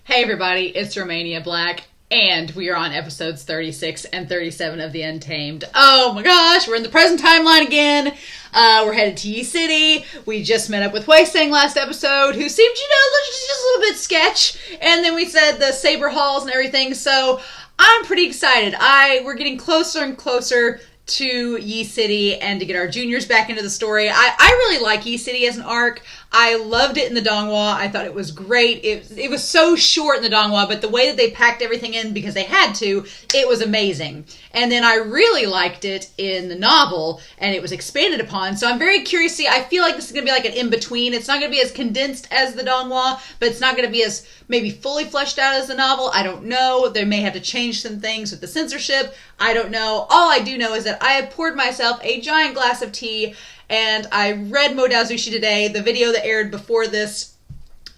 Hey everybody, it's Romania Black, and we are on episodes 36 and 37 of the Untamed. Oh my gosh, we're in the present timeline again. We're headed to Yi City. We just met up with WuXian last episode, who seemed, just a little bit sketch. And then we said the saber halls and everything, so I'm pretty excited. We're getting closer and closer to Yi City and to get our juniors back into the story. I really like Yi City as an arc. I loved it in the Donghua. I thought it was great. It was so short in the Donghua, but the way that they packed everything in because they had to, it was amazing. And then I really liked it in the novel, and it was expanded upon. So I'm very curious to see. I feel like this is going to be like an in-between. It's not going to be as condensed as the Donghua, but it's not going to be as maybe fully fleshed out as the novel. I don't know. They may have to change some things with the censorship. I don't know. All I do know is that I have poured myself a giant glass of tea, and I read Modazushi today, the video that aired before this.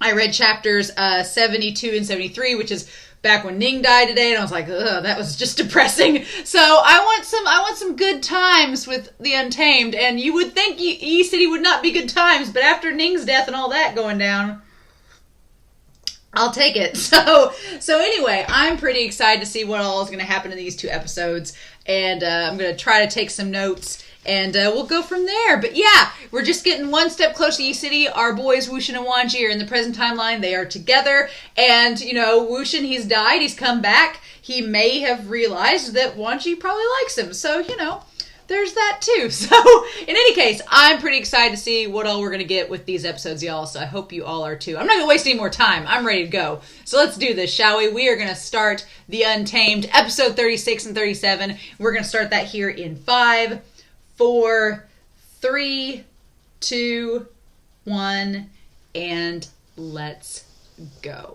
I read chapters 72 and 73, which is back when Ning died today, and I was like, ugh, that was just depressing. So I want some good times with the Untamed, and you would think Yi City would not be good times, but after Ning's death and all that going down, I'll take it. So anyway, I'm pretty excited to see what all is going to happen in these two episodes, and I'm going to try to take some notes, and we'll go from there. But yeah, we're just getting one step closer to Yi City. Our boys, WuXian and Wangji, are in the present timeline. They are together, and, WuXian, he's died, he's come back. He may have realized that Wangji probably likes him, so, there's that too. So, in any case, I'm pretty excited to see what all we're going to get with these episodes, y'all. So I hope you all are too. I'm not going to waste any more time. I'm ready to go. So let's do this, shall we? We are going to start the Untamed, episode 36 and 37. We're going to start that here in 5, 4, 3, 2, 1, and let's go.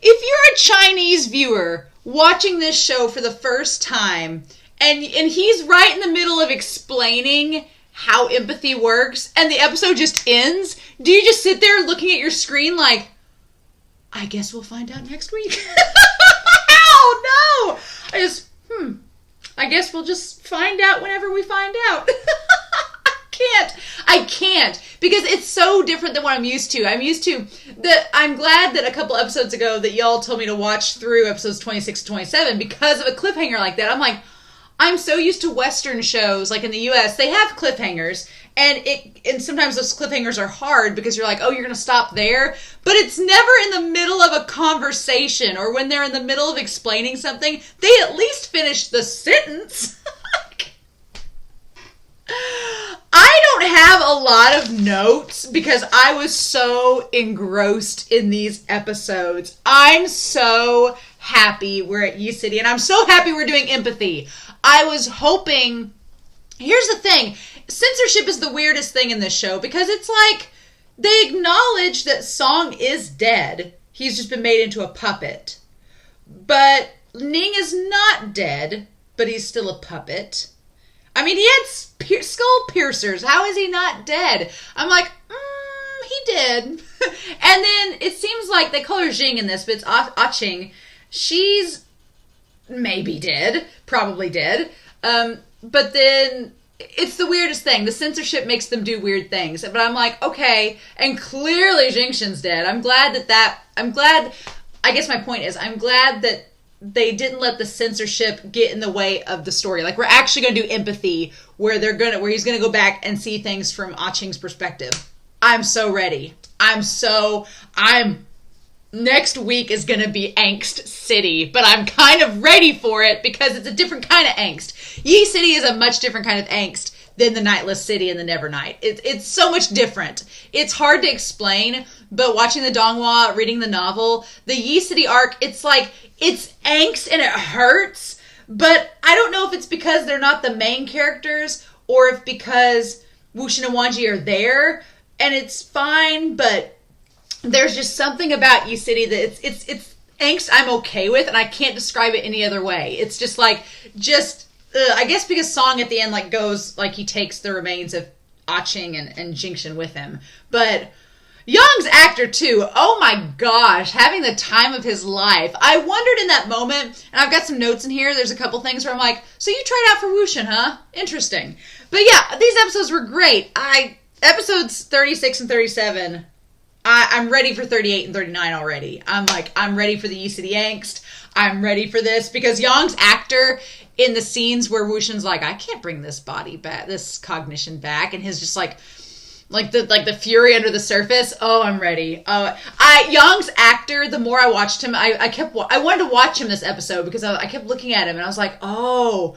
If you're a Chinese viewer watching this show for the first time, and he's right in the middle of explaining how empathy works, and the episode just ends, do you just sit there looking at your screen like, I guess we'll find out next week? Oh, no! I guess we'll just find out whenever we find out. I can't, because it's so different than what I'm used to. I'm glad that a couple episodes ago that y'all told me to watch through episodes 26 to 27 because of a cliffhanger like that. I'm so used to Western shows, like in the US, they have cliffhangers, and sometimes those cliffhangers are hard because you're like, oh, you're going to stop there, but it's never in the middle of a conversation, or when they're in the middle of explaining something, they at least finish the sentence. I don't have a lot of notes because I was so engrossed in these episodes. I'm so happy we're at Yi City, and I'm so happy we're doing empathy. I was hoping... Here's the thing. Censorship is the weirdest thing in this show because it's like they acknowledge that Song is dead. He's just been made into a puppet. But Ning is not dead, but he's still a puppet. I mean, he had skull piercers. How is he not dead? I'm like, he did. And then it seems like they call her Jing in this, but it's Aching. She's maybe dead. Probably dead. But then it's the weirdest thing. The censorship makes them do weird things. But I'm like, okay. And clearly Jingshin's dead. I guess my point is, I'm glad that they didn't let the censorship get in the way of the story. Like, we're actually going to do empathy where he's going to go back and see things from Ah-Ching's perspective. I'm so ready. Next week is going to be Angst City, but I'm kind of ready for it because it's a different kind of angst. Yi City is a much different kind of angst than the Nightless City and the Nevernight. It's so much different. It's hard to explain, but watching the Donghua, reading the novel, the Yi City arc, it's like, it's angst and it hurts, but I don't know if it's because they're not the main characters or if because WuXian and Wangji are there, and it's fine, but there's just something about Yi City that it's angst I'm okay with, and I can't describe it any other way. It's just like, I guess because Song at the end goes, he takes the remains of Ah-Ching and Jingshin with him. But Young's actor too. Oh my gosh, having the time of his life. I wondered in that moment, and I've got some notes in here. There's a couple things where I'm like, so you tried out for WuXian, huh? Interesting. But yeah, these episodes were great. Episodes 36 and 37, I'm ready for 38 and 39 already. I'm ready for the E-City angst. I'm ready for this because Young's actor in the scenes where WuXian's like, I can't bring this body back, this cognition back, and his just like the fury under the surface. Oh, I'm ready. Young's actor, the more I watched him, I wanted to watch him this episode because I kept looking at him and I was like, oh,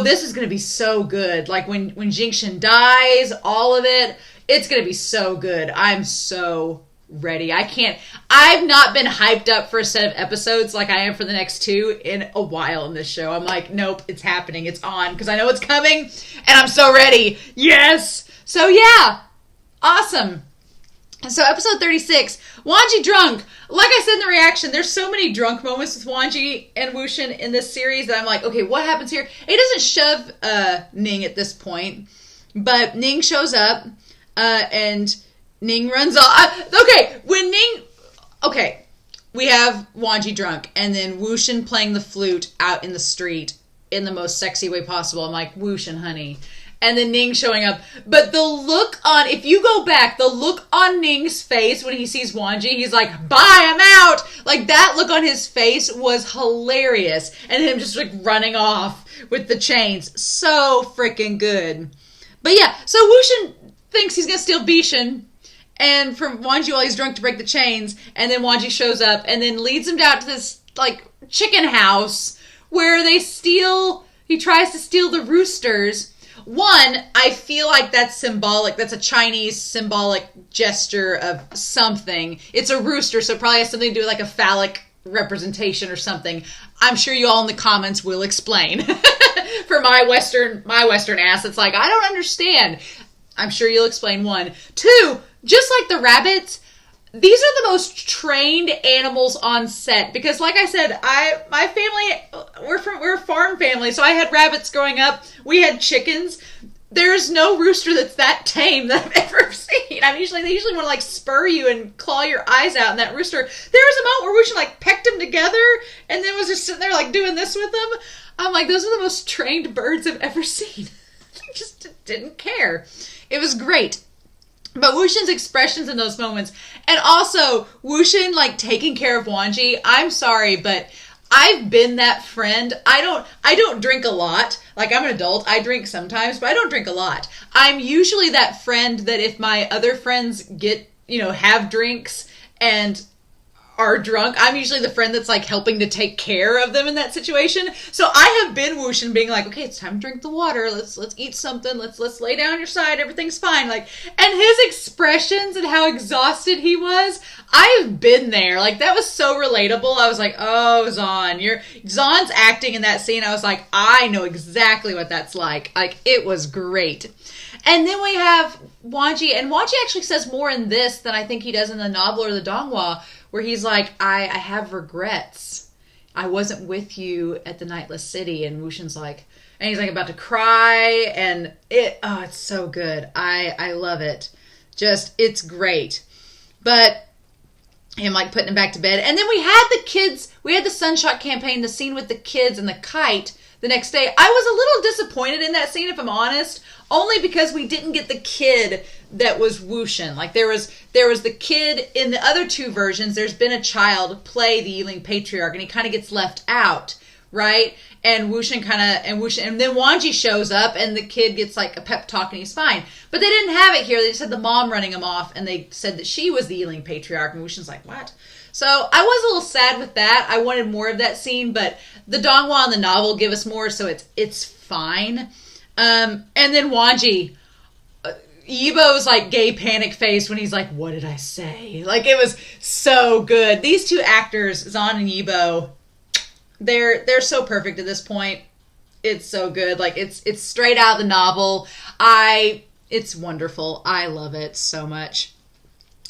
this is going to be so good. Like when Jinxian dies, all of it, it's going to be so good. I'm so ready. I've not been hyped up for a set of episodes like I am for the next two in a while in this show. I'm like, nope, it's happening. It's on because I know it's coming and I'm so ready. Yes. So yeah. Awesome. So episode 36, Wangji drunk. Like I said in the reaction, there's so many drunk moments with Wangji and WuXian in this series that I'm like, okay, what happens here? He doesn't shove Ning at this point, but Ning shows up and Ning runs off. We have Wangji drunk and then WuXian playing the flute out in the street in the most sexy way possible. I'm like, WuXian, honey. And then Ning showing up. But the look on, if you go back, the look on Ning's face when he sees Wangji, he's like, bye, I'm out. Like that look on his face was hilarious. And him just like running off with the chains. So freaking good. But yeah, so WuXian thinks he's going to steal Bishan and from Wangji while he's drunk to break the chains. And then Wangji shows up and then leads him down to this like chicken house where he tries to steal the roosters. One, I feel like that's symbolic. That's a Chinese symbolic gesture of something. It's a rooster, so it probably has something to do with like a phallic representation or something. I'm sure you all in the comments will explain. For my Western ass, it's like, I don't understand. I'm sure you'll explain. One. Two, just like the rabbits, these are the most trained animals on set because like I said, my family, we're a farm family, so I had rabbits growing up. We had chickens. There's no rooster that's that tame that I've ever seen. They usually want to like spur you and claw your eyes out. And that rooster, there was a moment where WuXian like pecked them together and then was just sitting there like doing this with them. I'm like, those are the most trained birds I've ever seen. I just didn't care. It was great. But WuXian's expressions in those moments, and also WuXian like taking care of Wangji. I'm sorry, but I've been that friend. I don't drink a lot. Like I'm an adult, I drink sometimes, but I don't drink a lot. I'm usually that friend that if my other friends have drinks and are drunk, I'm usually the friend that's like helping to take care of them in that situation. So I have been WuXian being like, okay, it's time to drink the water. Let's eat something. Let's lay down on your side. Everything's fine. Like, and his expressions and how exhausted he was, I've been there. Like that was so relatable. I was like, oh, Zahn's acting in that scene. I was like, I know exactly what that's like. Like it was great. And then we have Wangji, and Wangji actually says more in this than I think he does in the novel or the Donghua, where he's like, I have regrets. I wasn't with you at the Nightless City. And WuXian's like, and he's like about to cry, and it's so good. I love it. Just, it's great. But him like putting him back to bed. And then we had the kids, we had the Sunshot campaign, the scene with the kids and the kite the next day. I was a little disappointed in that scene, if I'm honest, only because we didn't get the kid that was WuXian. Like there was the kid in the other two versions. There's been a child play the Yiling Patriarch, and he kind of gets left out, right? And WuXian and then Wangji shows up, and the kid gets like a pep talk, and he's fine. But they didn't have it here. They just had the mom running him off, and they said that she was the Yiling Patriarch, and WuXian's like, what? So I was a little sad with that. I wanted more of that scene, but the Donghua and the novel give us more, so it's fine. And then Wangji, Yibo's like gay panic face when he's like, what did I say? Like it was so good. These two actors, Zahn and Yibo, they're so perfect at this point. It's so good. Like it's straight out of the novel. It's wonderful. I love it so much.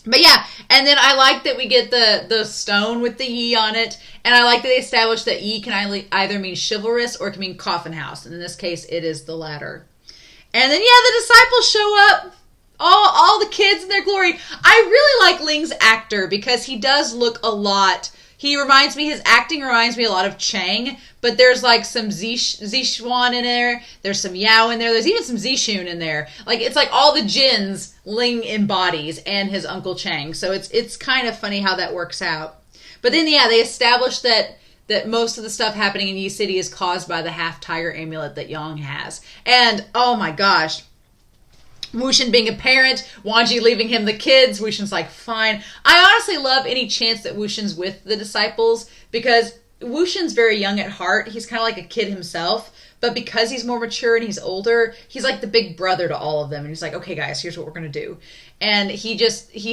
But yeah, and then I like that we get the stone with the Yi on it, and I like that they established that Yi can either mean chivalrous or it can mean coffin house, and in this case, it is the latter. And then yeah, the disciples show up. all the kids in their glory. I really like Ling's actor because he does look a lot. His acting reminds me a lot of Chang, but there's like some Zixuan in there. There's some Yao in there. There's even some Zixun in there. Like, it's like all the Jins Ling embodies and his Uncle Chang. So it's kind of funny how that works out. But then, yeah, they established that most of the stuff happening in Yi City is caused by the half-tiger amulet that Yang has. And, oh my gosh, Wuxian being a parent, Wangji leaving him the kids, Wuxian's like, fine. I honestly love any chance that Wuxian's with the disciples, because Wuxian's very young at heart. He's kind of like a kid himself, but because he's more mature and he's older, he's like the big brother to all of them. And he's like, okay guys, here's what we're going to do. And he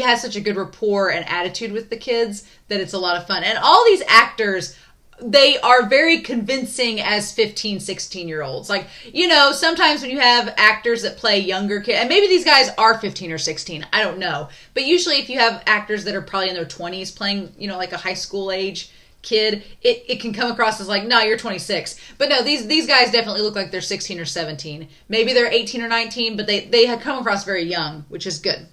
has such a good rapport and attitude with the kids that it's a lot of fun. And all these actors, they are very convincing as 15, 16-year-olds. Like, you know, sometimes when you have actors that play younger kids, and maybe these guys are 15 or 16, I don't know. But usually if you have actors that are probably in their 20s playing, you know, like a high school age kid, it can come across as like, no, you're 26. But no, these guys definitely look like they're 16 or 17. Maybe they're 18 or 19, but they have come across very young, which is good.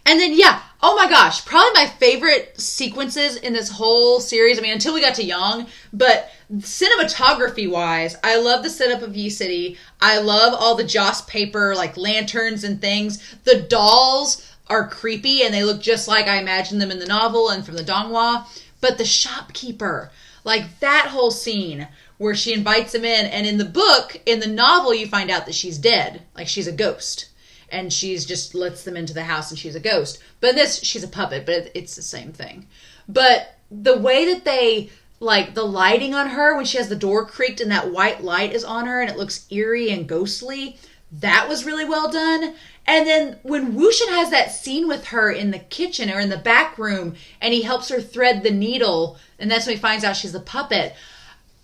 And then, yeah, oh my gosh, probably my favorite sequences in this whole series, I mean, until we got to Yang, but cinematography-wise, I love the setup of Yi City. I love all the joss paper, like lanterns and things. The dolls are creepy, and they look just like I imagined them in the novel and from the Donghua. But the shopkeeper, like that whole scene where she invites him in, and in the book, in the novel, you find out that she's dead, like she's a ghost. And she's just lets them into the house and she's a ghost. But in this, she's a puppet, but it's the same thing. But the way that they, like, the lighting on her when she has the door creaked and that white light is on her and it looks eerie and ghostly, that was really well done. And then when Wuxian has that scene with her in the kitchen or in the back room and he helps her thread the needle, and that's when he finds out she's a puppet,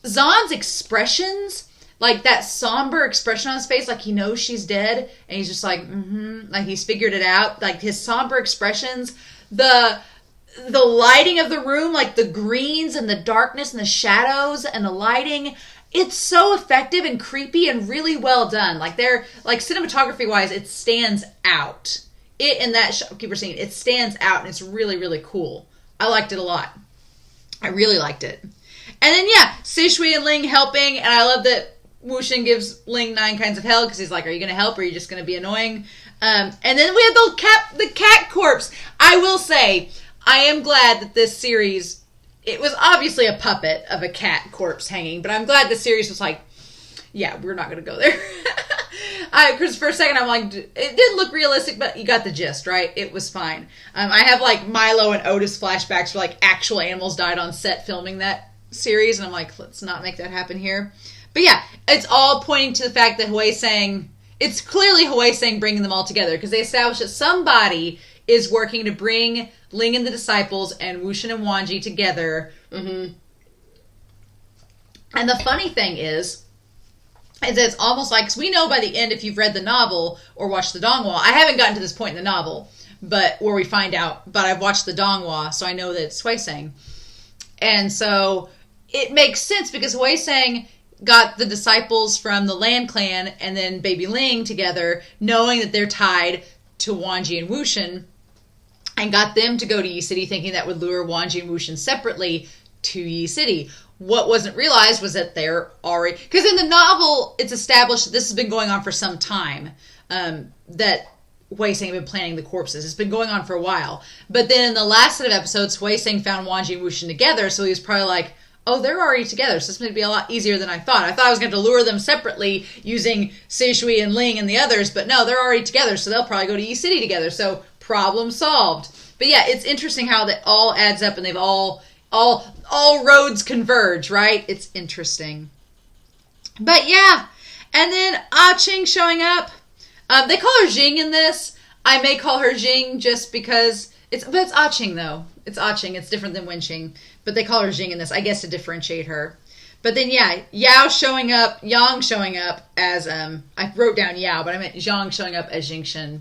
Zan's expressions, like that somber expression on his face, like he knows she's dead, and he's just like, like he's figured it out. Like his somber expressions, the lighting of the room, like the greens and the darkness and the shadows and the lighting, it's so effective and creepy and really well done. Like they're like cinematography wise, it stands out. It in that shopkeeper scene, it stands out, and it's really, really cool. I liked it a lot. I really liked it. And then yeah, Sishui and Ling helping, and I love that Wuxian gives Ling 9 kinds of hell because he's like, are you going to help or are you just going to be annoying? And then we have the cat corpse. I will say, I am glad that this series, it was obviously a puppet of a cat corpse hanging, but I'm glad the series was like, yeah, we're not going to go there. Because for a second I'm like, it didn't look realistic, but you got the gist, right? It was fine. I have like Milo and Otis flashbacks where like actual animals died on set filming that series, and I'm like, let's not make that happen here. But yeah, it's all pointing to the fact that it's clearly Huiseng bringing them all together, because they established that somebody is working to bring Ling and the disciples and Wuxian and Wangji together. And the funny thing is that it's almost like, because we know by the end, if you've read the novel or watched the Donghua, I haven't gotten to this point in the novel, but where we find out, but I've watched the Donghua, so I know that it's Huiseng. And so it makes sense, because Huiseng got the disciples from the Lan clan and then baby Ling together, knowing that they're tied to Wangji and Wuxian, and got them to go to Yi City, thinking that would lure Wangji and Wuxian separately to Yi City. What wasn't realized was that they're already, because in the novel it's established that this has been going on for some time, that Huiseng had been planning the corpses. It's been going on for a while. But then in the last set of episodes, Huiseng found Wangji and Wuxian together, so he was probably like, oh, they're already together, so this may be a lot easier than I thought. I thought I was going to lure them separately using Sishui and Ling and the others, but no, they're already together, so they'll probably go to Yi City together, so problem solved. But yeah, it's interesting how that all adds up, and they've all roads converge, right? It's interesting. But yeah, and then Ah Ching showing up. They call her Jing in this. I may call her Jing just because it's Ah Ching though. It's Ah Ching. It's different than Wen Ching. But they call her Jing in this, I guess, to differentiate her. But then, yeah, Yang showing up as, I wrote down Yao, but I meant Zhang showing up as Jingshen.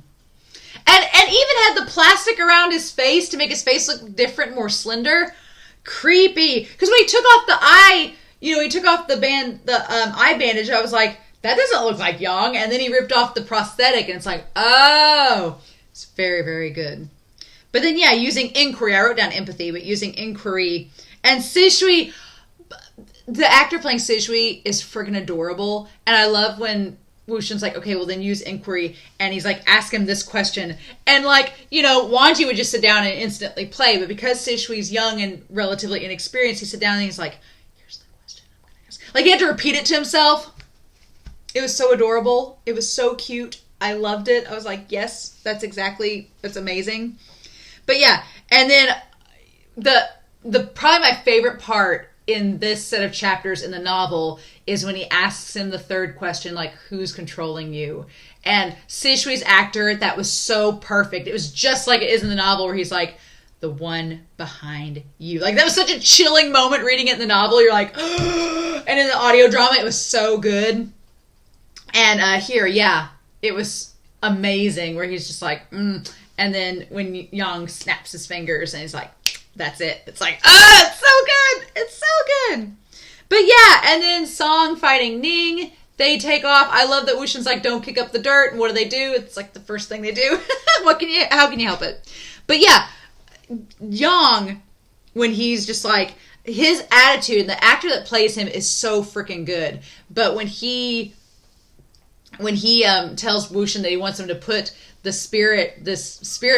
And even had the plastic around his face to make his face look different, more slender. Creepy. Because when he took off the eye, he took off the eye bandage, I was like, that doesn't look like Yang. And then he ripped off the prosthetic, and it's like, oh, it's very, very good. But then, yeah, using inquiry, I wrote down empathy, but using inquiry, and Sishui, the actor playing Sishui is freaking adorable. And I love when Wuxian's like, okay, well then use inquiry, and he's like, ask him this question, and like, you know, Wangji would just sit down and instantly play, but because Sishui's young and relatively inexperienced, he sit down and he's like, here's the question I'm gonna ask. Like, he had to repeat it to himself. It was so adorable. It was so cute. I loved it. I was like, yes, that's amazing. But yeah, and then the probably my favorite part in this set of chapters in the novel is when he asks him the third question, like, who's controlling you? And Sishui's actor, that was so perfect. It was just like it is in the novel, where he's like, the one behind you. Like, that was such a chilling moment reading it in the novel. You're like, and in the audio drama, it was so good. And here, yeah, it was amazing, where he's just like, and then when Yang snaps his fingers and he's like, that's it. It's like, it's so good. It's so good. But yeah, and then Song fighting Ning, they take off. I love that Wuxian's like, don't kick up the dirt. And what do? It's like the first thing they do. How can you help it? But yeah, Yang, when he's just like, his attitude, and the actor that plays him is so freaking good. But when he tells Wuxian that he wants him to put this spirit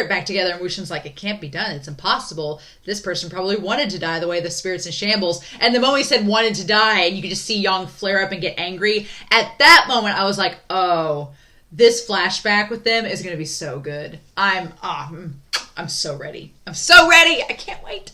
back together, and Wuxian's like, it can't be done. It's impossible. This person probably wanted to die the way the spirit's in shambles. And the moment he said wanted to die, and you could just see Yang flare up and get angry. At that moment, I was like, oh, this flashback with them is going to be so good. I'm so ready. I'm so ready. I can't wait.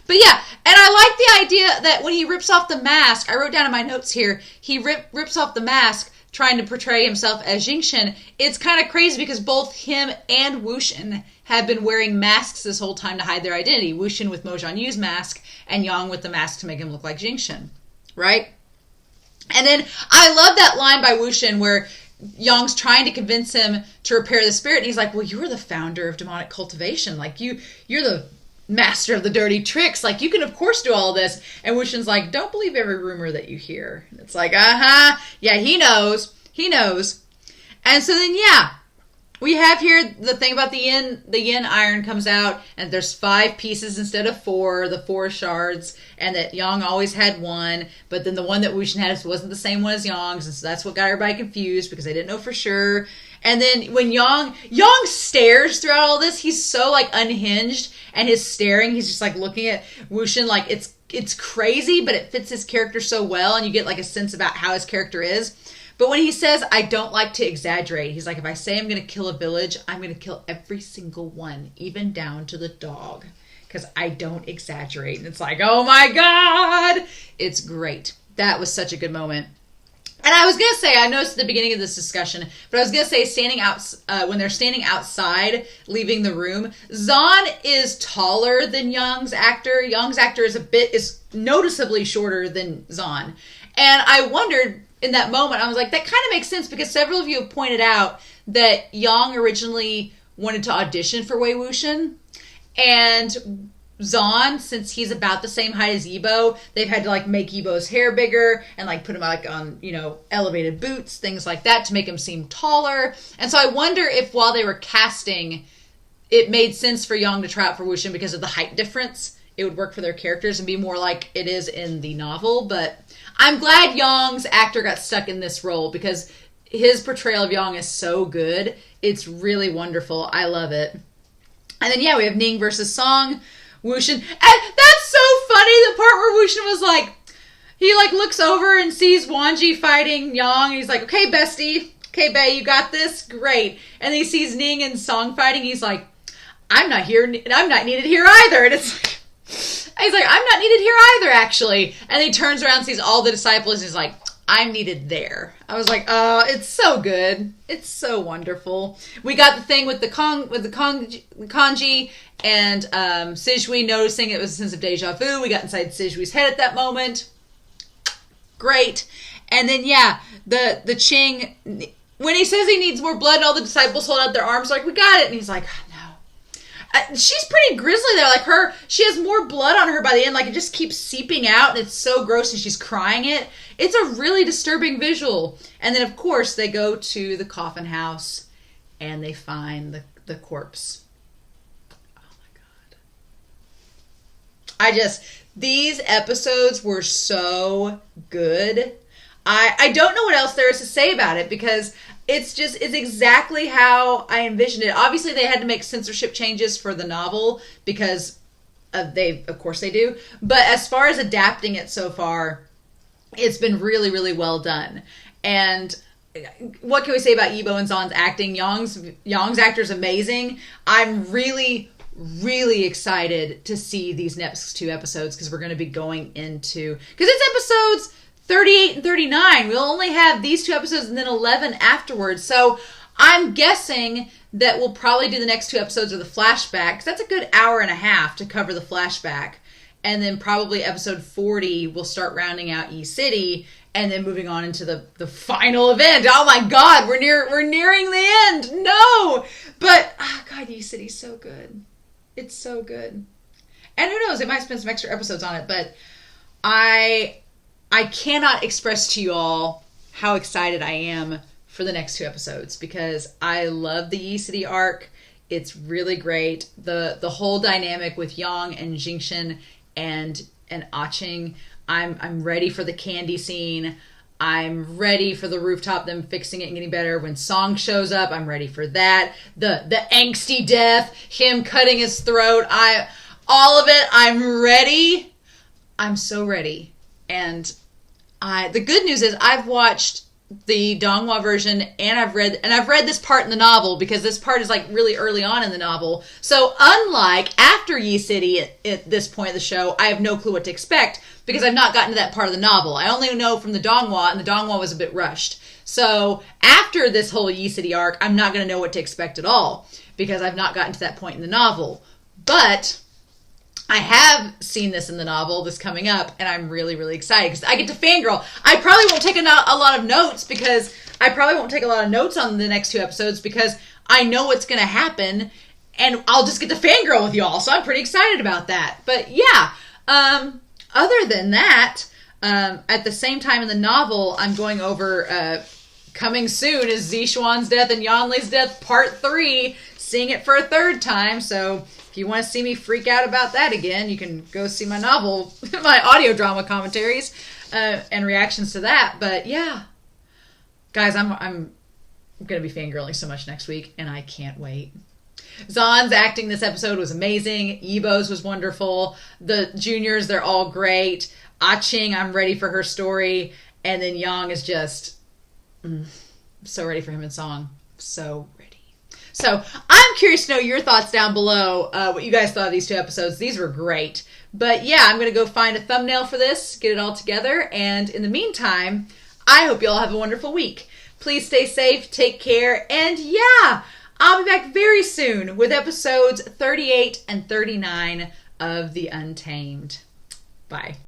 But yeah, and I like the idea that when he rips off the mask, I wrote down in my notes here, he rips off the mask trying to portray himself as Jingxian. It's kind of crazy because both him and Wuxian have been wearing masks this whole time to hide their identity. Wuxian with Mo Jianyu's mask, and Yang with the mask to make him look like Jingxian, right? And then I love that line by Wuxian where Yang's trying to convince him to repair the spirit, and he's like, well, you're the founder of demonic cultivation. Like, you're the master of the dirty tricks. Like, you can, of course, do all of this. And Wuxian's like, don't believe every rumor that you hear. And it's like, yeah, he knows. And so then, yeah, we have here the thing about the yin iron comes out, and there's 5 pieces instead of 4, the 4 shards, and that Yang always had 1, but then the one that Wuxian had wasn't the same one as Yang's, and so that's what got everybody confused, because they didn't know for sure. And then when Yang stares throughout all this, he's so like unhinged, and his staring, he's just like looking at Wuxian like it's crazy, but it fits his character so well, and you get like a sense about how his character is. But when he says, I don't like to exaggerate, he's like, if I say I'm going to kill a village, I'm going to kill every single one, even down to the dog, because I don't exaggerate. And it's like, oh my God, it's great. That was such a good moment. And I was going to say, I noticed at the beginning of this discussion, but I was going to say when they're standing outside, leaving the room, Zahn is taller than Yang's actor. Yang's actor is noticeably shorter than Zahn. And I wondered in that moment, I was like, that kind of makes sense, because several of you have pointed out that Yang originally wanted to audition for Wei Wuxian. And Zahn, since he's about the same height as Yibo, they've had to like make Yibo's hair bigger and like put him like on, elevated boots, things like that to make him seem taller. And so I wonder if while they were casting, it made sense for Yang to try out for Wuxian because of the height difference. It would work for their characters and be more like it is in the novel. But I'm glad Yang's actor got stuck in this role, because his portrayal of Yang is so good. It's really wonderful. I love it. And then, yeah, we have Ning versus Song. Wuxian. And that's so funny, the part where Wuxian was like, he like looks over and sees Wangji fighting Yang. He's like, okay, bestie. Okay, bae, you got this? Great. And then he sees Ning and Song fighting. He's like, I'm not needed here either. And it's like, he's like, I'm not needed here either, actually. And he turns around and sees all the disciples. And he's like, I'm needed there. I was like, oh, it's so good. It's so wonderful. We got the thing with the kanji and Sijui noticing it was a sense of deja vu. We got inside Sijui's head at that moment. Great. And then, yeah, the Qing, when he says he needs more blood, and all the disciples hold out their arms like, we got it. And he's like, no. She's pretty grisly there. Like she has more blood on her by the end. Like, it just keeps seeping out, and it's so gross, and she's crying it. It's a really disturbing visual. And then, of course, they go to the coffin house and they find the corpse. Oh my God. These episodes were so good. I don't know what else there is to say about it because it's exactly how I envisioned it. Obviously, they had to make censorship changes for the novel because of course they do. But as far as adapting it so far, it's been really, really well done. And what can we say about Yibo and Zahn's acting? Yong's actor is amazing. I'm really, really excited to see these next 2 episodes because we're going to be going into... Because it's episodes 38 and 39. We'll only have these 2 episodes and then 11 afterwards. So I'm guessing that we'll probably do the next 2 episodes of the flashback, because that's a good hour and a half to cover the flashback. And then probably episode 40, we'll start rounding out E-City and then moving on into the final event. Oh my God, we're nearing the end. No! But, God, E-City's so good. It's so good. And who knows, it might spend some extra episodes on it, but I cannot express to you all how excited I am for the next 2 episodes because I love the E-City arc. It's really great. The whole dynamic with Yang and Jingxin and Aching. I'm ready for the candy scene. I'm ready for the rooftop, them fixing it and getting better. When Song shows up, I'm ready for that. The angsty death, him cutting his throat. All of it, I'm ready. I'm so ready. And the good news is I've watched the Donghua version and I've read this part in the novel because this part is like really early on in the novel. So unlike after Yi City at this point of the show, I have no clue what to expect because I've not gotten to that part of the novel. I only know from the Donghua, and the Donghua was a bit rushed. So after this whole Yi City arc, I'm not going to know what to expect at all because I've not gotten to that point in the novel. But I have seen this in the novel, this coming up, and I'm really, really excited because I get to fangirl. I probably won't take a lot of notes because I probably won't take a lot of notes on the next 2 episodes because I know what's going to happen and I'll just get to fangirl with y'all. So I'm pretty excited about that. But yeah, other than that, at the same time in the novel, I'm going over coming soon is Zishuan's death and Yanli's death part 3, seeing it for a 3rd time. So if you want to see me freak out about that again, you can go see my novel, my audio drama commentaries, and reactions to that. But yeah, guys, I'm going to be fangirling so much next week, and I can't wait. Zahn's acting this episode was amazing. Yibo's was wonderful. The juniors, they're all great. Ah-Ching, I'm ready for her story. And then Yang is just so ready for him in Song. So ready. So I'm curious to know your thoughts down below, what you guys thought of these 2 episodes. These were great. But yeah, I'm going to go find a thumbnail for this, get it all together. And in the meantime, I hope you all have a wonderful week. Please stay safe, take care, and yeah, I'll be back very soon with episodes 38 and 39 of The Untamed. Bye.